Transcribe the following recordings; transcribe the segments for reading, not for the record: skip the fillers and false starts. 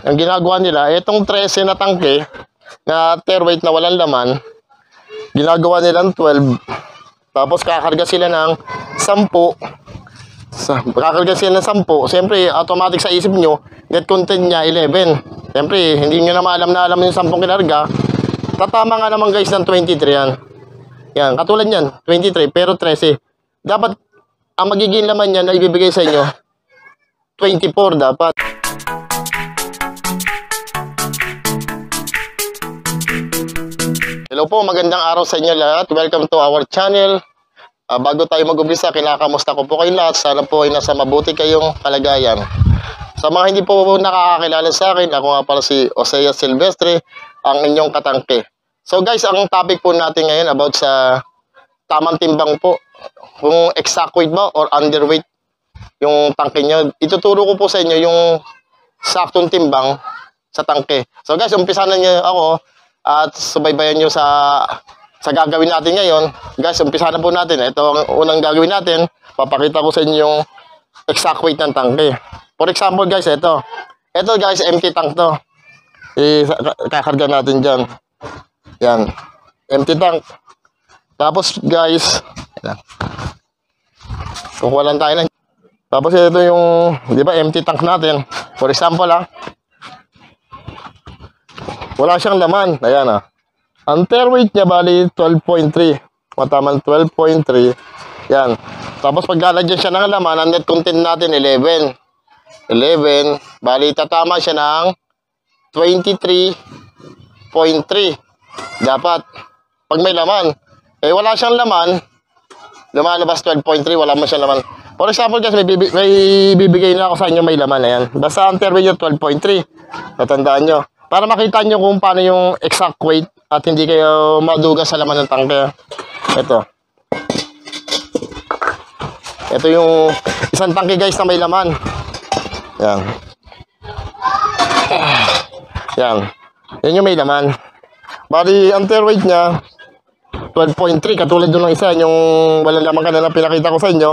ang ginagawa nila, itong 13 na tangke, na tare weight na walang laman, ginagawa nilang 12. Tapos kakarga sila ng 10. Kakarga sila ng 10. Siyempre, automatic sa isip nyo, net content niya 11. Siyempre, hindi nyo na alam yung 10 kinarga. Tatama nga naman guys ng 23 yan. Yan, katulad yan, 23 pero 13. Dapat, ang magiging laman niya na ibibigay sa inyo, 24 dapat. Hello po, magandang araw sa inyo lahat. Welcome to our channel. Bago tayo mag-umpisa, kinakamusta ko po kayo lahat. Sana po ay nasa mabuti kayong kalagayan. Sa mga hindi po nakakakilala sa akin, ako nga pala si Osea Silvestre, ang inyong katangke. So guys, ang topic po natin ngayon about sa tamang timbang po. Kung exact weight ba or underweight yung tangke nyo. Ituturo ko po sa inyo yung saktong timbang sa tangke. So guys, umpisa na nyo ako at subaybayan nyo sa gagawin natin ngayon. Guys, umpisa na po natin. Ito ang unang gagawin natin. Papakita ko sa inyo yung exact weight ng tangke. For example guys, ito. Ito guys, empty tank to. Kakarga natin dyan. Yan. Empty tank. Tapos guys, kukuha lang tayo lang. Tapos ito yung, di ba, empty tank natin. For example wala siyang laman. Ayan Ang tare weight niya bali 12.3. Mataman 12.3. Yan. Tapos pag lalagyan siya ng laman, ang net content natin 11. Bali tatama siya ng 23.3. Dapat. Pag may laman. Wala siyang laman. Lumalabas 12.3. Wala man siyang laman. For example guys, may bibigay na ako sa inyo may laman. Ayan. Basta ang tare weight niya 12.3. Natandaan nyo. Para makita nyo kung paano yung exact weight at hindi kayo maduga sa laman ng tangke. Ito yung isang tangke guys na may laman. Yan. Yan yung may laman. Bali, ang tare weight niya 12.3. Katulad doon ng isa, yung walang laman kanina pinakita ko sa inyo.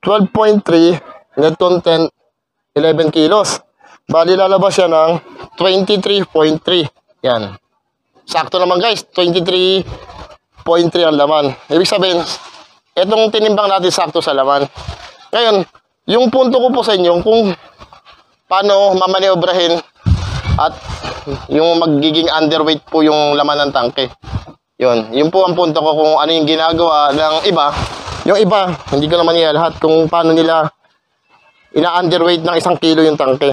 12.3 net content 11 kilos. Bali lalabas siya ng 23.3. Yan. Sakto naman guys, 23.3 ang laman. Ibig sabihin, etong tinimbang natin sakto sa laman. Ngayon, yung punto ko po sa inyo kung paano mamaneobrahin at yung magiging underweight po yung laman ng tangke. Yun po ang punto ko kung ano yung ginagawa ng iba. Yung iba, hindi ko naman lahat kung paano nila ina-underweight ng 1 kilo yung tangke.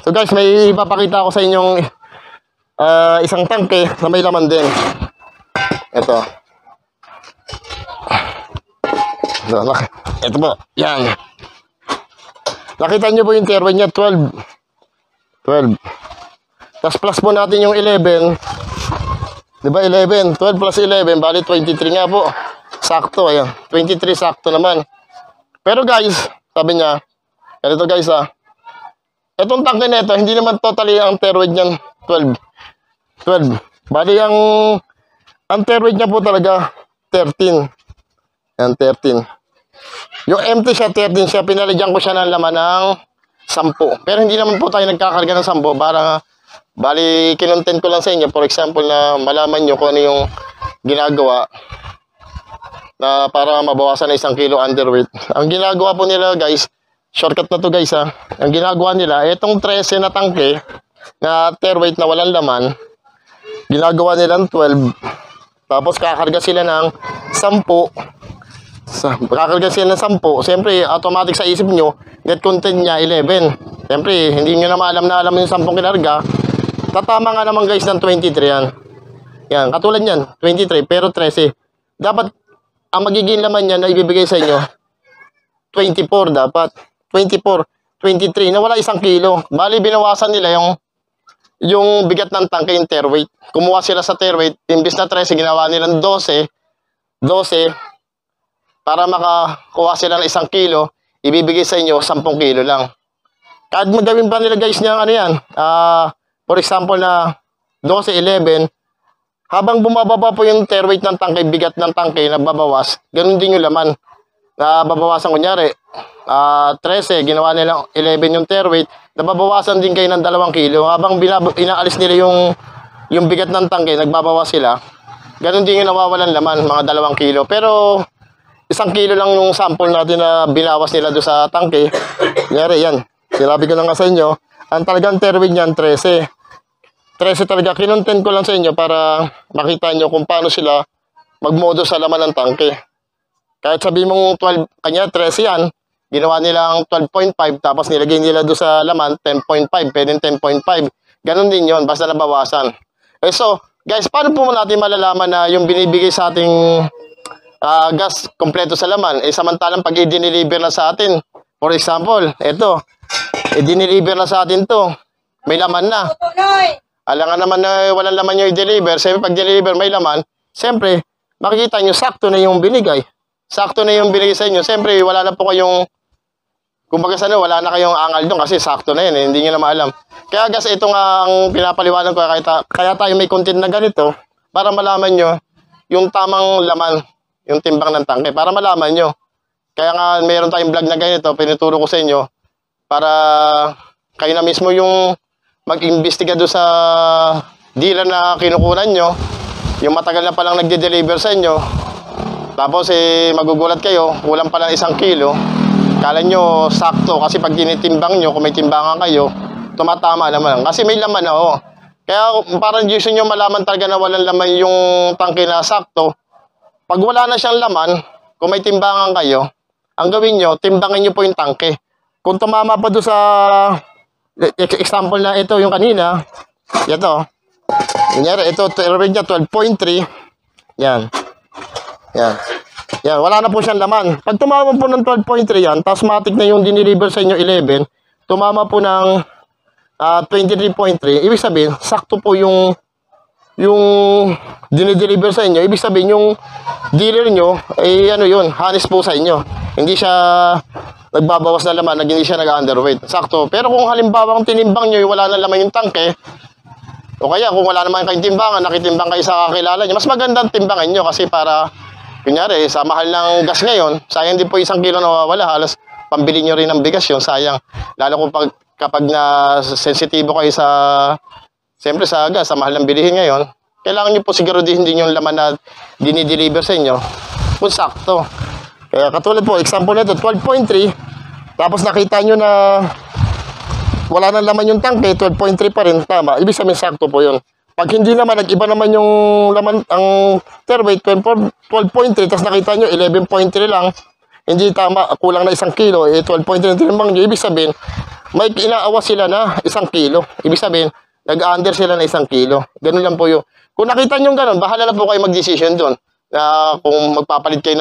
So guys, may ipapakita ako sa inyong isang tangke na may laman din. Ito po, yan. Nakita nyo po yung tare weight niya, 12. Tapos plus po natin yung 11. Diba 11? 12 plus 11, bali 23 nga po. Sakto, ayan. 23 sakto naman. Pero guys, sabi niya, ganito guys etong tangke na ito, hindi naman totally ang tare weight niyan 12. Bali ang tare weight niya po talaga 13. Yan, 13. Yung empty siya, 13 siya. Pinalagyan ko siya ng laman ng 10. Pero hindi naman po tayo nagkakarga ng 10 para bali kinontent ko lang sa inyo. For example na malaman nyo kung ano yung ginagawa na para mabawasan na 1 kilo underweight. Ang ginagawa po nila guys, shortcut na to guys Ang ginagawa nila, itong 13 na tangke na tare weight na walang laman, ginagawa nilang 12. Tapos kakarga sila ng 10. Kakarga sila ng 10. Siyempre, automatic sa isip nyo, net content niya 11. Siyempre, hindi nyo na alam yung 10 kinarga. Tatama nga naman guys ng 23 yan. Yan, katulad yan, 23 pero 13. Dapat, ang magiging laman niya na ibibigay sa inyo, 24 dapat. 24, 23, na wala 1 kilo. Bali, binawasan nila yung bigat ng tangke, yung tare weight. Kumuha sila sa tare weight, imbis na 13, ginawa nilang 12, para makakuha sila ng 1 kilo, ibibigay sa inyo 10 kilo lang. Kahit magawin pa nila guys niya, for example na 12, 11, habang bumababa po yung tare weight ng tangke, bigat ng tangke, nababawas, ganun din yung laman. nababawasan kunyari, 13, ginawa nila 11 yung tare weight, nababawasan din kayo ng 2 kilo. Habang inaalis nila yung bigat ng tangke, nagbabawas sila. Ganun din yung nawawalan laman, mga 2 kilo. Pero 1 kilo lang yung sample natin na binawas nila doon sa tangke. Kunyari yan, sinabi ko lang nga sa inyo, ang talagang tare weight niyan 13. 13 talaga, kinontent ko lang sa inyo para makita nyo kung paano sila magmodo sa laman ng tangke. Kahit sabihin mong 12, kanya 13 yan, ginawa nilang 12.5, tapos nilagay nila doon sa laman, 10.5, pwedeng 10.5. Ganon din yon basta nabawasan. So, guys, paano po natin malalaman na yung binibigay sa ating gas kompleto sa laman, samantalang pag i-deliver na sa atin, for example, ito, i-deliver na sa atin to, may laman na. Alangan naman na walang laman yung i-deliver, siyempre pag deliver may laman, siyempre, makikita nyo, sakto na yung binigay. Sakto na yung binigay sa inyo. Siyempre, wala na po kayong, kumbaga sana, wala na kayong angal doon kasi sakto na yun. Hindi nyo na maalam. Kaya guys, ito nga ang pinapaliwanag ko. Kaya tayo may content na ganito para malaman nyo yung tamang laman, yung timbang ng tangke. Para malaman nyo. Kaya nga, mayroon tayong vlog na ganito. Pinuturo ko sa inyo para kayo na mismo yung mag-imbestiga doon sa dealer na kinukunan nyo. Yung matagal na palang nagde-deliver sa inyo. Tapos magugulat kayo, kulang pala 1 kilo. Kala nyo sakto kasi pag tinitimbang nyo, kung may timbangan kayo, tumatama naman. Kasi may laman na Kaya parang gusto nyo malaman talaga na walang laman yung tangke na sakto. Pag wala na siyang laman, kung may timbangan kayo, ang gawin nyo, timbangin nyo po yung tangke. Kung tumama pa doon sa example na ito yung kanina, ito. Kunyari, ito, average niya 12.3. Yan. Yan. Yan, wala na po siyang laman. Pag tumama po ng 12.3 yan, tapos matik na yung diniliver sa inyo 11, tumama po ng 23.3, ibig sabihin, sakto po yung dinideliver sa inyo. Ibig sabihin, yung dealer nyo, ay ano yun, honest po sa inyo. Hindi siya nagbabawas na laman, hindi siya nag-underweight. Sakto. Pero kung halimbawa tinimbang nyo, wala na laman yung tangke, o kaya kung wala naman kayong timbangan, nakitimbang kayo sa kakilala nyo, mas magandang timbangan nyo kasi para kunyari, sa mahal ng gas ngayon, sayang din po 1 kilo nawawala. Halos pambili nyo rin ng bigas yun, sayang. Lalo kung kapag na sensitibo kayo sa, siyempre sa gas, sa mahal ng bilihin ngayon, kailangan nyo po siguraduhin din yung laman na dinideliver sa inyo. Kung sakto. Kaya katulad po, example na ito, 12.3, tapos nakita nyo na wala nang laman yung tangke, 12.3 pa rin, tama. Ibig sabihin sakto po yun. Pag hindi naman, nag-iba naman yung laman, ang tare weight, 12.3, tapos nakita nyo, 11.3 lang, hindi tama, kulang na 1 kilo, 12.3 tinimbang nyo, ibig sabihin, may inaawas sila na 1 kilo. Ibig sabihin, nag-under sila na 1 kilo. Ganun lang po yun. Kung nakita nyo ganun, bahala na po kayo mag-decision doon. Kung magpapalit kayo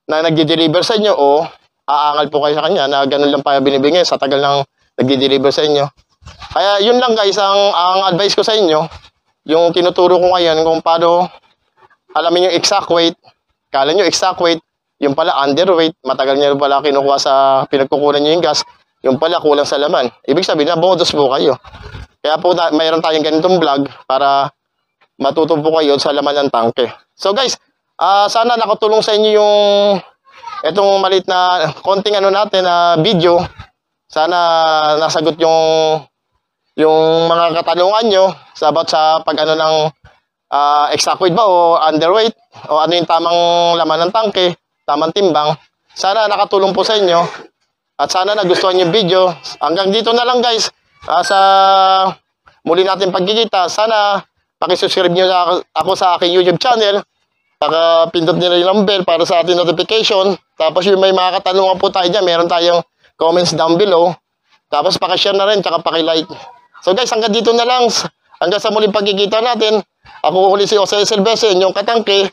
na nag-deliver sa inyo o aangal po kayo sa kanya na ganun lang pa binibigay sa tagal ng nag-deliver sa inyo. Kaya yun lang guys, ang advice ko sa inyo, yung tinuturo ko ngayon kung paano alamin yung exact weight. Kala nyo exact weight, yung pala underweight, matagal nyo pala kinukuha sa pinagkukunan nyo yung gas, yung pala kulang sa laman. Ibig sabihin na bonus po kayo. Kaya po mayroon tayong ganitong vlog para matuto po kayo sa laman ng tangke. So guys, sana nakatulong sa inyo yung itong maliit na konting natin na video. Sana nasagot yung mga katanungan nyo about sa pag-ano ng exact weight ba o underweight o ano yung tamang laman ng tangke, tamang timbang. Sana nakatulong po sa inyo at sana nagustuhan yung video. Hanggang dito na lang guys. Sa muli natin pagkikita, sana pakisubscribe nyo ako sa aking YouTube channel. Pindot nyo yung bell para sa ating notification. Tapos yung may mga katanungan po tayo dyan, meron tayong comments down below. Tapos pakishare na rin, tsaka pakilike. So guys, hanggang dito na lang. Hanggang sa muling pagkikita natin. Ako uli si Jose Silvestre, yung katangke.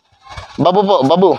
Babu po, babu.